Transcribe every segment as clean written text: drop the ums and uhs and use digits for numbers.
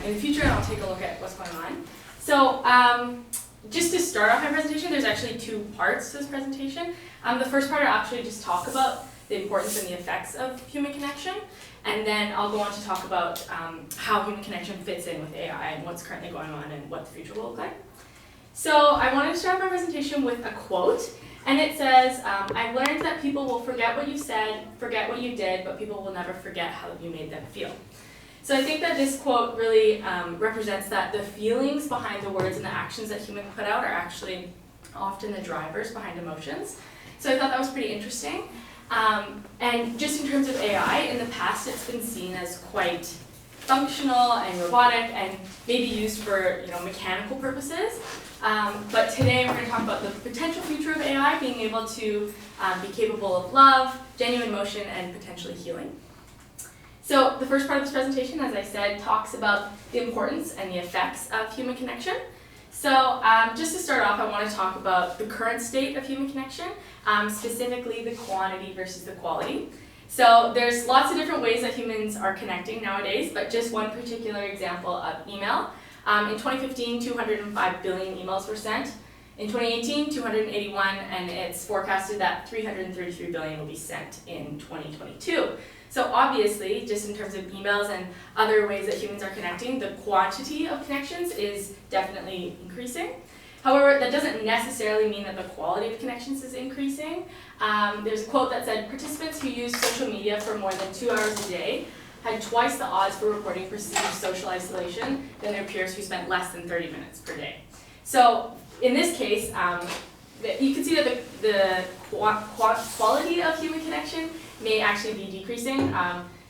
in the future, and I'll take a look at what's going on. So just to start off my presentation, there's actually two parts to this presentation. The first part, I'll actually just talk about the importance and the effects of human connection, and then I'll go on to talk about how human connection fits in with AI and what's currently going on and what the future will look like. So I wanted to start my presentation with a quote, and it says, I've learned that people will forget what you said, forget what you did, but people will never forget how you made them feel. So I think that this quote really represents that the feelings behind the words and the actions that humans put out are actually often the drivers behind emotions. So I thought that was pretty interesting. And just in terms of AI, in the past it's been seen as quite functional and robotic and maybe used for mechanical purposes. But today we're going to talk about the potential future of AI being able to be capable of love, genuine emotion, and potentially healing. So the first part of this presentation, as I said, talks about the importance and the effects of human connection. So just to start off, I want to talk about the current state of human connection, specifically the quantity versus the quality. So there's lots of different ways that humans are connecting nowadays, but just one particular example of email. In 2015, 205 billion emails were sent. In 2018, 281, and it's forecasted that 333 billion will be sent in 2022. So obviously, just in terms of emails and other ways that humans are connecting, the quantity of connections is definitely increasing. However, that doesn't necessarily mean that the quality of connections is increasing. There's a quote that said, participants who use social media for more than 2 hours a day had twice the odds for reporting perceived social isolation than their peers who spent less than 30 minutes per day. So in this case, you can see that the quality of human connection may actually be decreasing.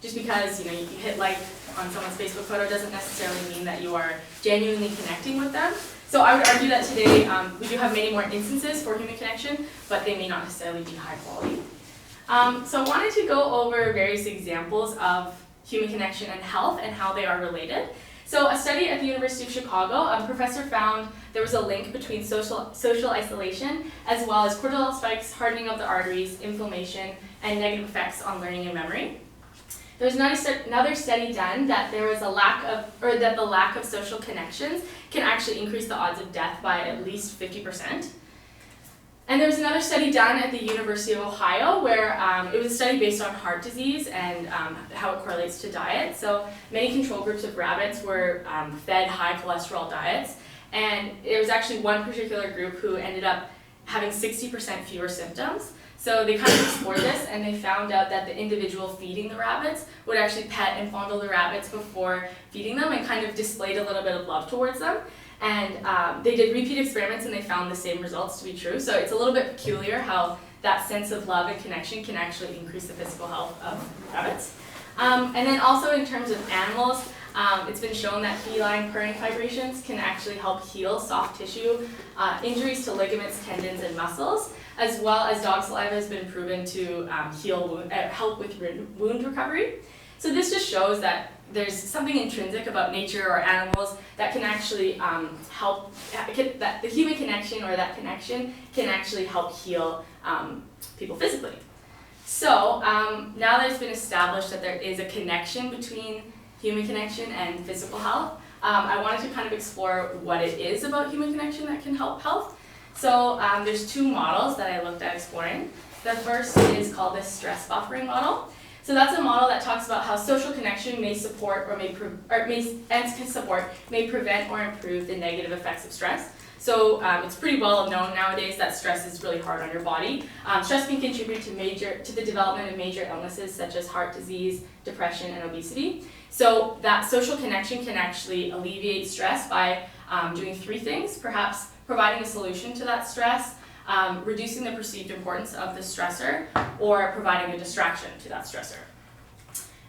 Just because you hit like on someone's Facebook photo doesn't necessarily mean that you are genuinely connecting with them. So I would argue that today we do have many more instances for human connection, but they may not necessarily be high quality. So I wanted to go over various examples of human connection and health and how they are related. So a study at the University of Chicago, a professor found there was a link between social isolation as well as cortisol spikes, hardening of the arteries, inflammation, and negative effects on learning and memory. There was another study done that there was that the lack of social connections can actually increase the odds of death by at least 50%. And there was another study done at the University of Ohio where it was a study based on heart disease and how it correlates to diet. So many control groups of rabbits were fed high cholesterol diets, and there was actually one particular group who ended up having 60% fewer symptoms. So they kind of explored this, and they found out that the individual feeding the rabbits would actually pet and fondle the rabbits before feeding them and kind of displayed a little bit of love towards them. And they did repeat experiments, and they found the same results to be true. So it's a little bit peculiar how that sense of love and connection can actually increase the physical health of rabbits. And then also in terms of animals, it's been shown that feline purring vibrations can actually help heal soft tissue injuries to ligaments, tendons, and muscles, as well as dog saliva has been proven to help with wound recovery. So this just shows that there's something intrinsic about nature or animals that can actually help, that the human connection or that connection can actually help heal people physically. So now that it's been established that there is a connection between human connection and physical health, I wanted to kind of explore what it is about human connection that can help health. So there's two models that I looked at exploring. The first is called the stress buffering model. So that's a model that talks about how social connection may support or may prevent or improve the negative effects of stress. So it's pretty well known nowadays that stress is really hard on your body. Stress can contribute to the development of major illnesses such as heart disease, depression, and obesity. So that social connection can actually alleviate stress by doing three things: perhaps providing a solution to that stress, reducing the perceived importance of the stressor, or providing a distraction to that stressor.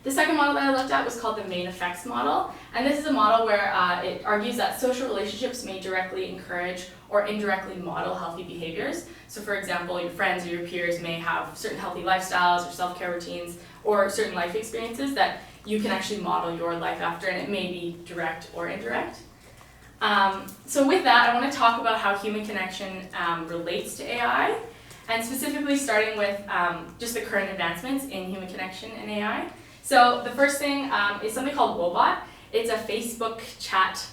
The second model that I looked at was called the main effects model, and this is a model where it argues that social relationships may directly encourage or indirectly model healthy behaviors. So for example, your friends or your peers may have certain healthy lifestyles or self-care routines or certain life experiences that you can actually model your life after, and it may be direct or indirect. So with that, I want to talk about how human connection relates to AI, and specifically starting with just the current advancements in human connection and AI. So the first thing is something called Woebot. It's a Facebook chat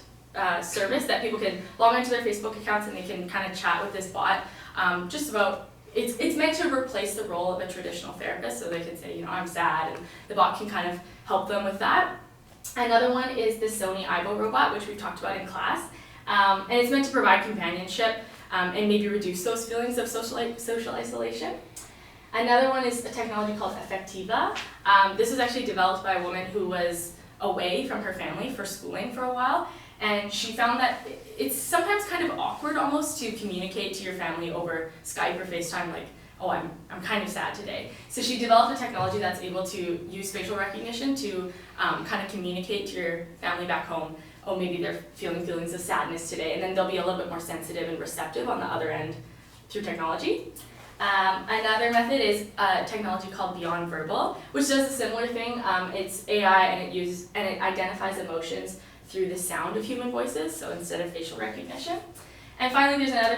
service that people can log into their Facebook accounts and they can kind of chat with this bot just about. It's meant to replace the role of a traditional therapist, so they can say, you know, I'm sad, and the bot can kind of help them with that. Another one is the Sony Aibo robot, which we talked about in class, and it's meant to provide companionship and maybe reduce those feelings of social isolation. Another one is a technology called Effectiva. This was actually developed by a woman who was away from her family for schooling for a while, and she found that it's sometimes kind of awkward almost to communicate to your family over Skype or FaceTime, like, oh, I'm kind of sad today. So she developed a technology that's able to use facial recognition to kind of communicate to your family back home, oh, maybe they're feeling feelings of sadness today, and then they'll be a little bit more sensitive and receptive on the other end through technology. Another method is a technology called Beyond Verbal, which does a similar thing. It's AI and it identifies emotions through the sound of human voices, so instead of facial recognition. And finally, there's another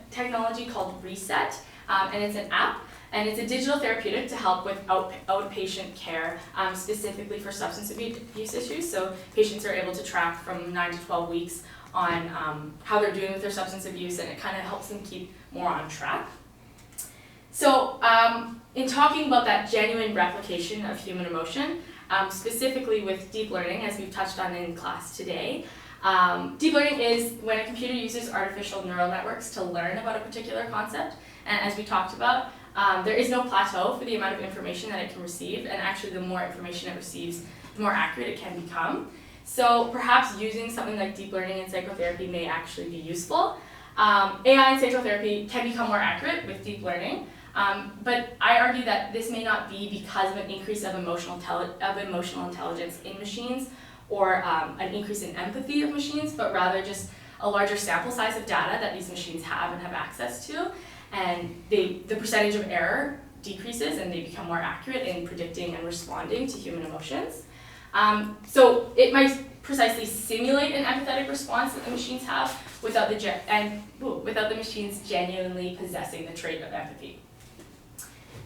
technology called Reset, and it's an app, and it's a digital therapeutic to help with outpatient care, specifically for substance abuse issues. So patients are able to track from 9 to 12 weeks on how they're doing with their substance abuse, and it kind of helps them keep more on track. So in talking about that genuine replication of human emotion, specifically with deep learning, as we've touched on in class today, deep learning is when a computer uses artificial neural networks to learn about a particular concept. And as we talked about, there is no plateau for the amount of information that it can receive, and actually the more information it receives, the more accurate it can become. So perhaps using something like deep learning in psychotherapy may actually be useful. AI in psychotherapy can become more accurate with deep learning, but I argue that this may not be because of an increase of emotional intelligence in machines or an increase in empathy of machines, but rather just a larger sample size of data that these machines have and have access to, and the percentage of error decreases and they become more accurate in predicting and responding to human emotions. So it might precisely simulate an empathetic response that the machines have without the machines genuinely possessing the trait of empathy.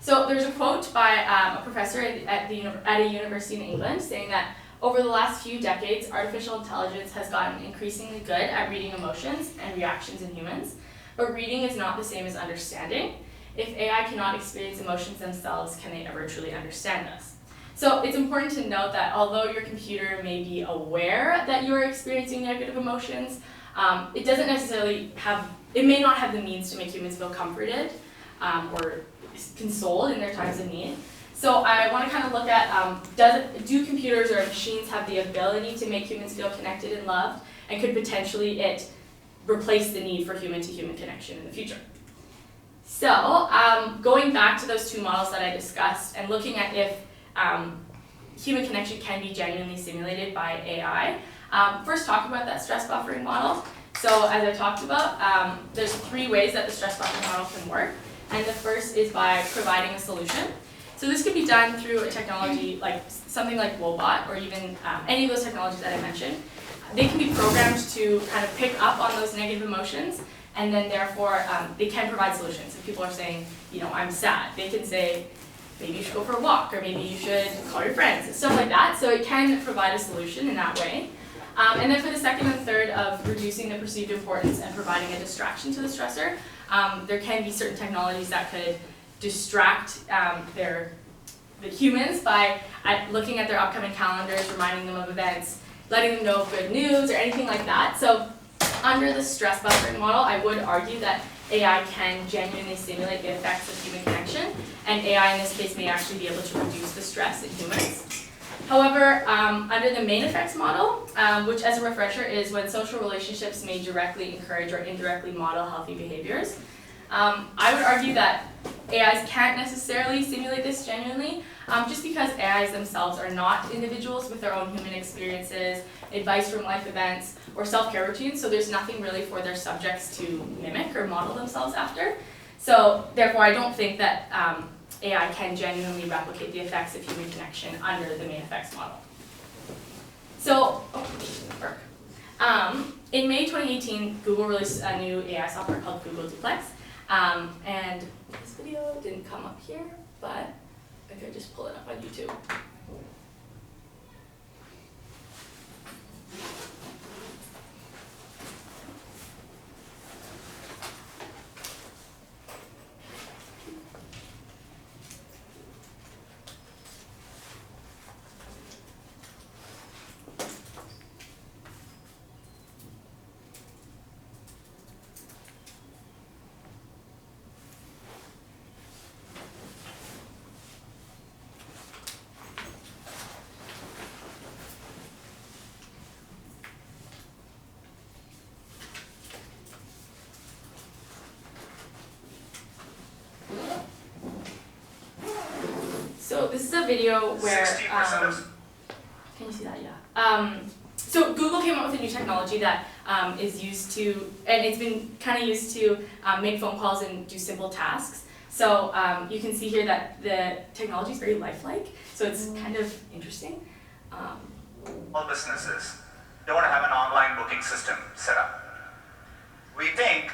So there's a quote by a professor at a university in England saying that over the last few decades, artificial intelligence has gotten increasingly good at reading emotions and reactions in humans, but reading is not the same as understanding. If AI cannot experience emotions themselves, can they ever truly understand us? So it's important to note that although your computer may be aware that you're experiencing negative emotions, it doesn't necessarily it may not have the means to make humans feel comforted or consoled in their times of need. So I want to kind of look at, do computers or machines have the ability to make humans feel connected and loved, and could potentially it replace the need for human-to-human connection in the future? So going back to those two models that I discussed and looking at if human connection can be genuinely simulated by AI, first talk about that stress buffering model. So as I talked about, there's 3 ways that the stress buffering model can work, and the first is by providing a solution. So this could be done through a technology like something like Woebot, or even any of those technologies that I mentioned. They can be programmed to kind of pick up on those negative emotions, and then therefore they can provide solutions. If people are saying, you know, I'm sad, they can say, maybe you should go for a walk, or maybe you should call your friends, stuff like that. So it can provide a solution in that way. And then for the second and third of reducing the perceived importance and providing a distraction to the stressor, there can be certain technologies that could distract the humans by looking at their upcoming calendars, reminding them of events, letting them know of good news, or anything like that. So under the stress buffering model, I would argue that AI can genuinely simulate the effects of human connection, and AI in this case may actually be able to reduce the stress in humans. However, under the main effects model, which as a refresher is when social relationships may directly encourage or indirectly model healthy behaviors, I would argue that AIs can't necessarily simulate this genuinely, just because AIs themselves are not individuals with their own human experiences, advice from life events, or self-care routines, so there's nothing really for their subjects to mimic or model themselves after. So therefore, I don't think that AI can genuinely replicate the effects of human connection under the main effects model. So, in May 2018, Google released a new AI software called Google Duplex. And this video didn't come up here, but I could just pull it up on YouTube. So this is a video where, 60% of can you see that? Yeah. So Google came up with a new technology that is used to, and it's been kind of used to make phone calls and do simple tasks. So you can see here that the technology is very lifelike, so it's kind of interesting. all businesses, they want to have an online booking system set up. We think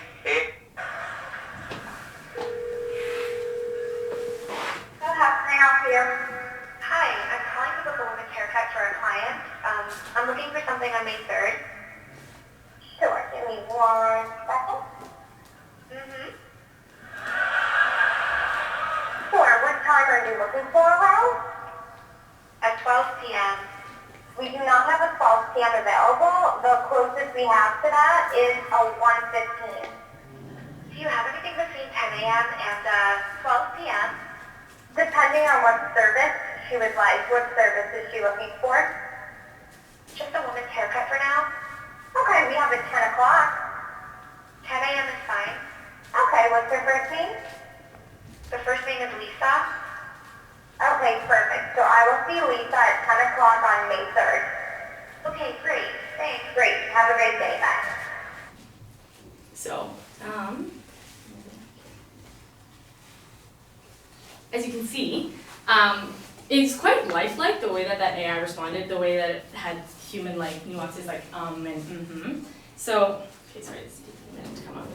How can I help you? Hi, I'm calling to book a woman's haircut for a client. I'm looking for something on May 3rd. Sure, give me 1 second. Sure, what time are you looking for around? At 12 p.m. We do not have a 12 p.m. available. The closest we have to that is a 1:15. Do you have anything between 10 a.m. and 12 p.m.? Depending on what service she would like. What service is she looking for? Just a woman's haircut for now? Okay, we have it 10 o'clock. 10 a.m. is fine. Okay, what's her first name? The first name is Lisa. Okay, perfect. So I will see Lisa at 10 o'clock on May 3rd. Okay, great. Thanks. Great. Have a great day. Bye. So, as you can see, it's quite lifelike the way that that AI responded, the way that it had human-like nuances like and mm-hmm. So, okay, sorry, it's taking a minute to come up.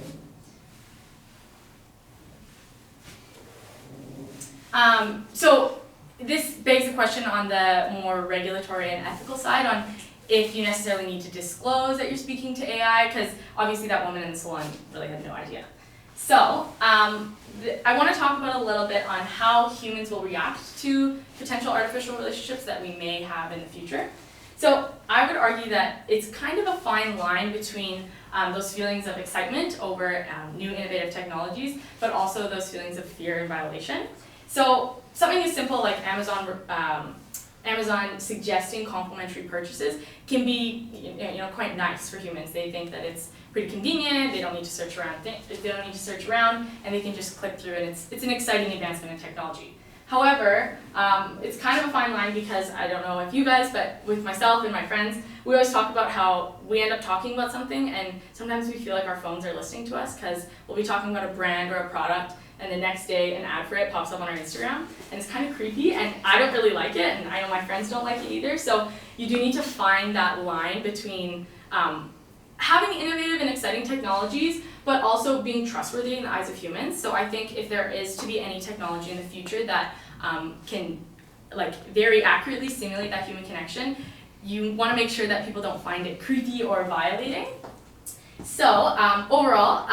So this begs the question on the more regulatory and ethical side on if you necessarily need to disclose that you're speaking to AI, because obviously that woman in the salon really had no idea. So I want to talk about a little bit on how humans will react to potential artificial relationships that we may have in the future. So I would argue that it's kind of a fine line between those feelings of excitement over new innovative technologies, but also those feelings of fear and violation. So something as simple like Amazon suggesting complimentary purchases can be quite nice for humans. They think that it's pretty convenient. They don't need to search around. And they can just click through, and it's an exciting advancement in technology. However, it's kind of a fine line because I don't know if you guys, but with myself and my friends, we always talk about how we end up talking about something, and sometimes we feel like our phones are listening to us because we'll be talking about a brand or a product, and the next day an ad for it pops up on our Instagram, and it's kind of creepy, and I don't really like it, and I know my friends don't like it either. So you do need to find that line between having innovative and exciting technologies, but also being trustworthy in the eyes of humans. So I think if there is to be any technology in the future that can very accurately simulate that human connection, you want to make sure that people don't find it creepy or violating. So overall,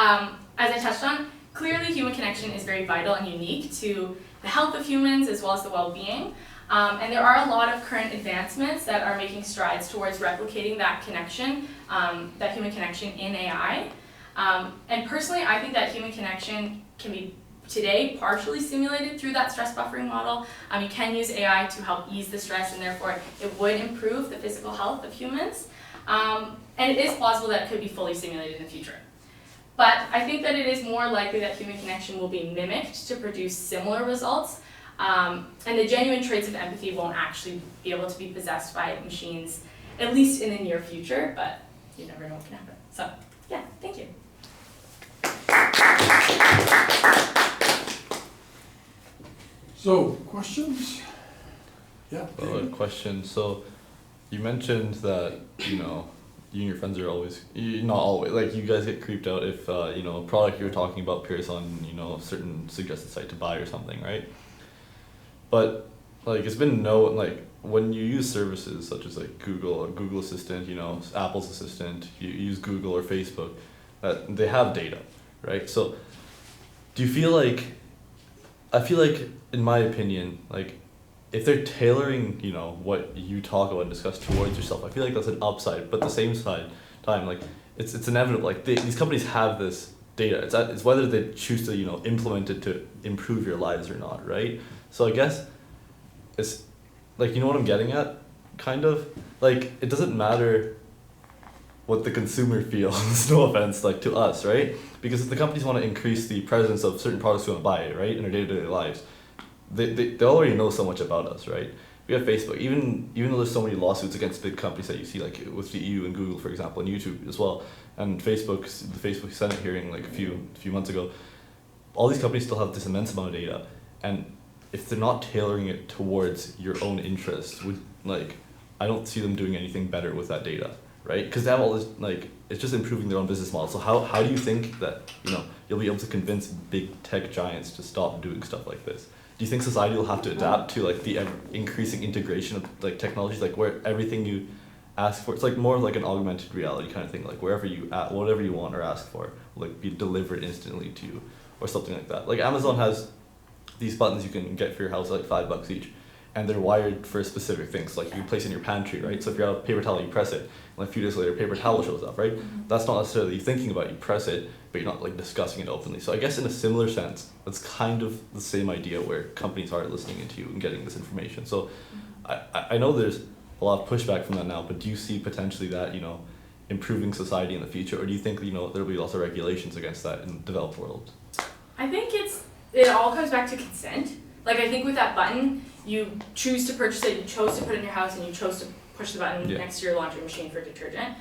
as I touched on, clearly human connection is very vital and unique to the health of humans as well as the well-being. And there are a lot of current advancements that are making strides towards replicating that connection, that human connection in AI. And personally, I think that human connection can be today partially simulated through that stress buffering model. You can use AI to help ease the stress, and therefore it would improve the physical health of humans. And it is plausible that it could be fully simulated in the future. But I think that it is more likely that human connection will be mimicked to produce similar results. And the genuine traits of empathy won't actually be able to be possessed by machines, at least in the near future, but you never know what can happen. So, yeah, thank you. So, questions? Yeah. A question. So, you mentioned that, you and your friends are always, not always, like you guys get creeped out if, a product you were talking about appears on, a certain suggested site to buy or something, right? But, it's been known, when you use services such as, Google or Google Assistant, Apple's Assistant, you use Google or Facebook, that they have data, right? So, do you feel I feel like, in my opinion, if they're tailoring, what you talk about and discuss towards yourself, I feel like that's an upside. But at the same time, it's inevitable. These companies have this data. It's whether they choose to, implement it to improve your lives or not, right? So I guess it's you know what I'm getting at, kind of. It doesn't matter what the consumer feels. No offense, to us, right? Because if the companies want to increase the presence of certain products we want to buy, right, in our day-to-day lives, they already know so much about us, right? We have Facebook. Even though there's so many lawsuits against big companies that you see, like with the EU and Google, for example, and YouTube as well, and the Facebook Senate hearing like a few months ago, all these companies still have this immense amount of data, and if they're not tailoring it towards your own interests, I don't see them doing anything better with that data, right? Because they have all this, it's just improving their own business model. So how do you think that, you'll be able to convince big tech giants to stop doing stuff like this? Do you think society will have to adapt to the increasing integration of technologies, where everything you ask for, it's more like an augmented reality kind of thing, wherever you whatever you want or ask for will be delivered instantly to you, or something like that. Amazon has these buttons you can get for your house, $5 each, and they're wired for specific things. You can place in your pantry, right? So if you have a paper towel, you press it, and a few days later, paper towel shows up, right? Mm-hmm. That's not necessarily you thinking about it, you press it, but you're not discussing it openly. So I guess in a similar sense, it's kind of the same idea where companies are listening into you and getting this information. So I know there's a lot of pushback from that now, but do you see potentially that, improving society in the future, or do you think, there'll be lots of regulations against that in the developed world? I think it all comes back to consent. I think with that button, you choose to purchase it, you chose to put it in your house, and you chose to push the button next to your laundry machine for detergent.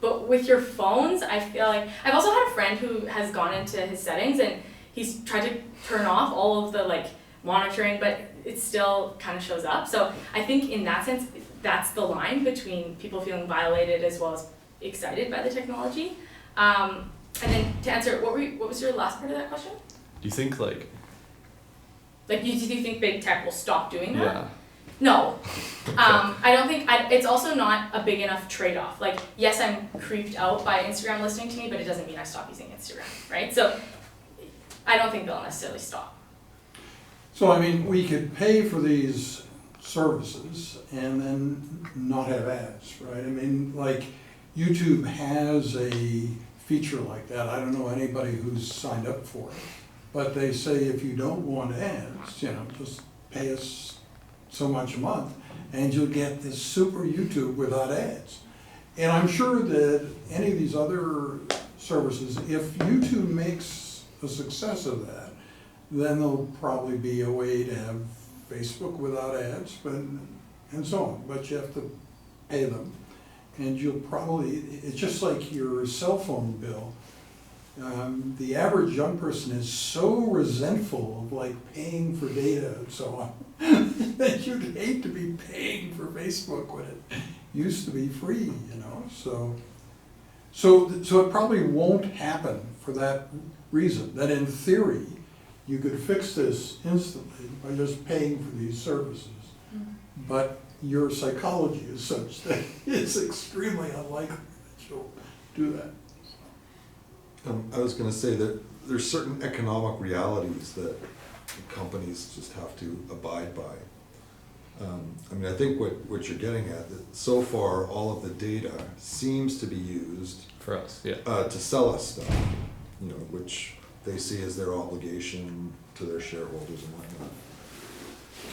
But with your phones, I feel like I've also had a friend who has gone into his settings and he's tried to turn off all of the monitoring, but it still kind of shows up. So I think in that sense, that's the line between people feeling violated as well as excited by the technology. And then to answer, what was your last part of that question? Do you think do you think big tech will stop doing that? Yeah. No. I don't think, it's also not a big enough trade-off. Yes, I'm creeped out by Instagram listening to me, but it doesn't mean I stop using Instagram, right? So I don't think they'll necessarily stop. So, we could pay for these services and then not have ads, right? YouTube has a feature like that. I don't know anybody who's signed up for it. But they say if you don't want ads, just pay us so much a month and you'll get this super YouTube without ads. And I'm sure that any of these other services, if YouTube makes a success of that, then there'll probably be a way to have Facebook without ads, and so on. But you have to pay them. And you'll probably, it's just like your cell phone bill. The average young person is so resentful of paying for data and so on that you'd hate to be paying for Facebook when it used to be free, So it probably won't happen for that reason, that in theory you could fix this instantly by just paying for these services. Mm-hmm. But your psychology is such that it's extremely unlikely that you'll do that. I was going to say that there's certain economic realities that companies just have to abide by. I think what you're getting at, that so far all of the data seems to be used for us, to sell us stuff, which they see as their obligation to their shareholders and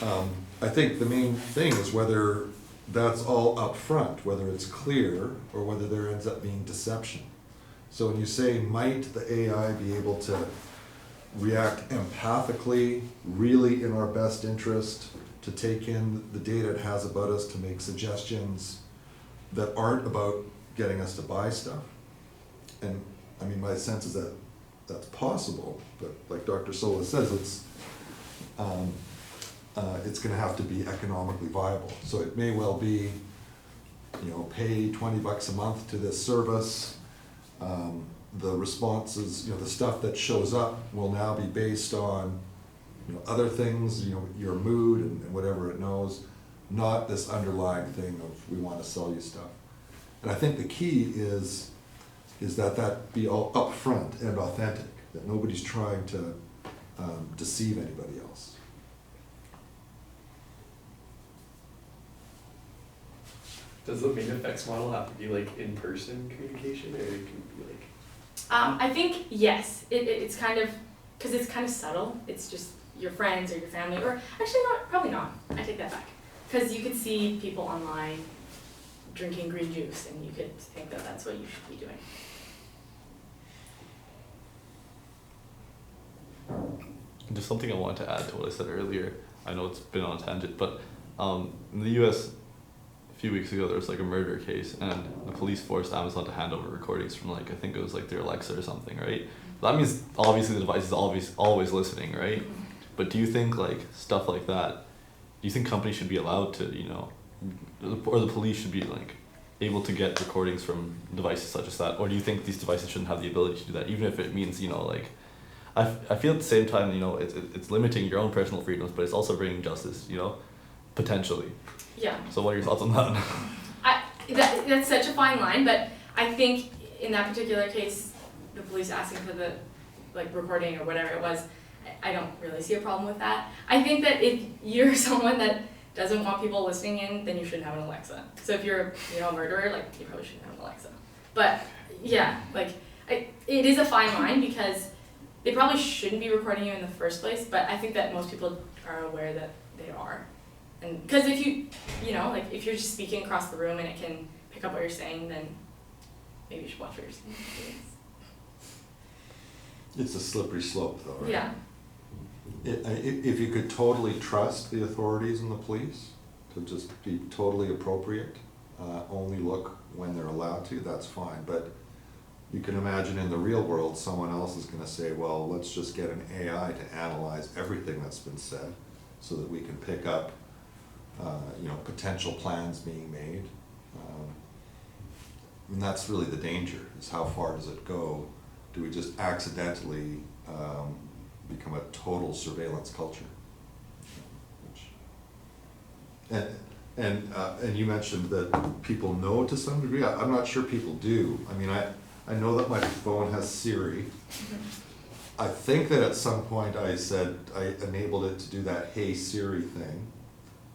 whatnot. I think the main thing is whether that's all up front, whether it's clear or whether there ends up being deception. So when you say, might the AI be able to react empathically, really in our best interest, to take in the data it has about us to make suggestions that aren't about getting us to buy stuff? And my sense is that that's possible, but like Dr. Solis says, it's going to have to be economically viable. So it may well be, pay $20 a month to this service. The responses, the stuff that shows up will now be based on, other things, your mood and whatever it knows, not this underlying thing of we want to sell you stuff. And I think the key is that be all upfront and authentic, that nobody's trying to deceive anybody else. Does the main effects model have to be in-person communication, or it can be I think yes. It's kind of, because it's kind of subtle. It's just your friends or your family, or actually probably not. I take that back. Because you could see people online drinking green juice, and you could think that that's what you should be doing. Just something I wanted to add to what I said earlier. I know it's been on a tangent, but in the U.S. a few weeks ago there was like a murder case, and the police forced Amazon to hand over recordings from like I think it was like their Alexa or something, right? That means obviously the device is always listening, right? But do you think like stuff like that? Do you think companies should be allowed to, you know, or the police should be like able to get recordings from devices such as that, or do you think these devices shouldn't have the ability to do that, even if it means, you know, like I feel at the same time, you know, it's limiting your own personal freedoms, but it's also bringing justice, you know, potentially. Yeah. So what are your thoughts on that? That's such a fine line, but I think in that particular case, the police asking for the like recording or whatever it was, I don't really see a problem with that. I think that if you're someone that doesn't want people listening in, then you shouldn't have an Alexa. So if you're, you know, a murderer, like you probably shouldn't have an Alexa. But yeah, like it is a fine line because they probably shouldn't be recording you in the first place, but I think that most people are aware that they are. And because if you know, like if you're just speaking across the room and it can pick up what you're saying, then maybe you should watch what you're saying. It's a slippery slope though, right? Yeah. If you could totally trust the authorities and the police to just be totally appropriate, only look when they're allowed to, that's fine. But you can imagine in the real world, someone else is gonna say, well, let's just get an AI to analyze everything that's been said so that we can pick up, you know, potential plans being made. And that's really the danger, is how far does it go? Do we just accidentally become a total surveillance culture? And you mentioned that people know to some degree. I'm not sure people do. I mean, I know that my phone has Siri. I think that at some point I said I enabled it to do that Hey Siri thing,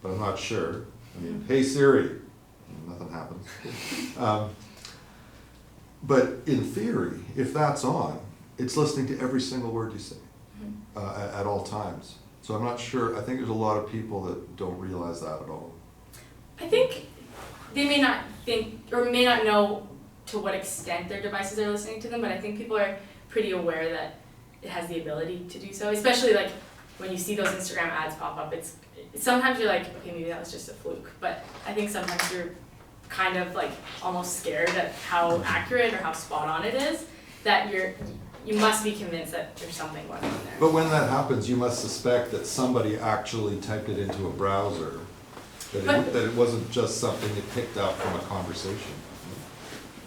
but I'm not sure. I mean, Hey Siri, nothing happens. But in theory, if that's on, it's listening to every single word you say at all times. So I'm not sure. I think there's a lot of people that don't realize that at all. I think they may not think or may not know to what extent their devices are listening to them, but I think people are pretty aware that it has the ability to do so, especially like when you see those Instagram ads pop up. It's sometimes you're like, okay, maybe that was just a fluke, but I think sometimes you're kind of like almost scared at how accurate or how spot on it is, that you must be convinced that there's something going on there. But when that happens, you must suspect that somebody actually typed it into a browser, that it wasn't just something it picked up from a conversation.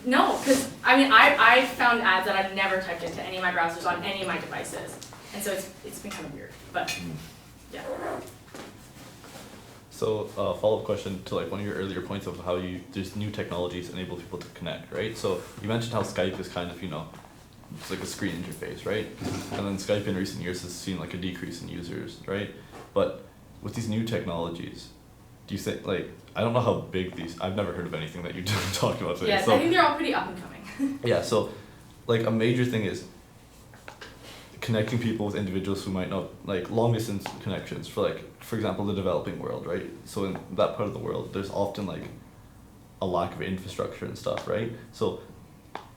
No, because I mean, I found ads that I've never typed into any of my browsers on any of my devices, and so it's been kind of weird, but yeah. So follow-up question to like one of your earlier points of how there's new technologies enable people to connect, right? So you mentioned how Skype is kind of, you know, it's like a screen interface, right? And then Skype in recent years has seen like a decrease in users, right? But with these new technologies, do you think, like, I don't know how big these, I've never heard of anything that you talked about today. Yes, so, I think they're all pretty up and coming. yeah, so like a major thing is connecting people with individuals who might not, like long distance connections for like, for example, the developing world, right? So in that part of the world, there's often like a lack of infrastructure and stuff, right? So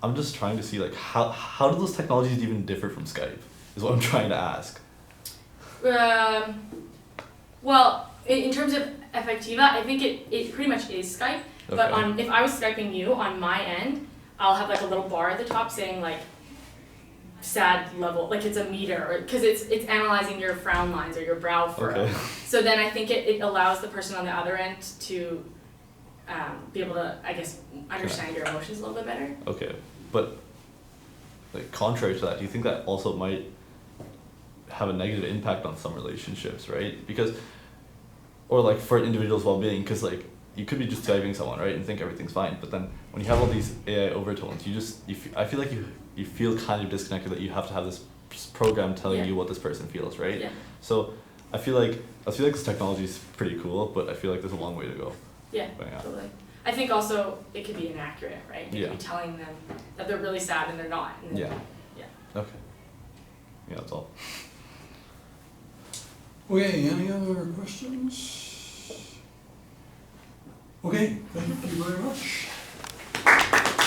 I'm just trying to see like how do those technologies even differ from Skype is what I'm trying to ask. Well, in terms of Effectiva, I think it pretty much is Skype, but Okay. if I was Skyping you on my end, I'll have like a little bar at the top saying like sad level, like it's a meter, because it's analyzing your frown lines or your brow furrow. Okay. So then I think it allows the person on the other end to be able to, I guess, understand your emotions a little bit better. Okay, but like contrary to that, do you think that also might have a negative impact on some relationships, right? Because, or like for an individual's well-being, because like you could be just Skyping someone, right, and think everything's fine, but then when you have all these AI overtones, I feel like you feel kind of disconnected, that you have to have this program telling you what this person feels, right? Yeah. So I feel like this technology is pretty cool, but I feel like there's a long way to go. Yeah, totally. I think also it could be inaccurate, right? You could be telling them that they're really sad and they're not. And Yeah. Yeah. Okay. Yeah, that's all. Okay, any other questions? Okay, thank you very much.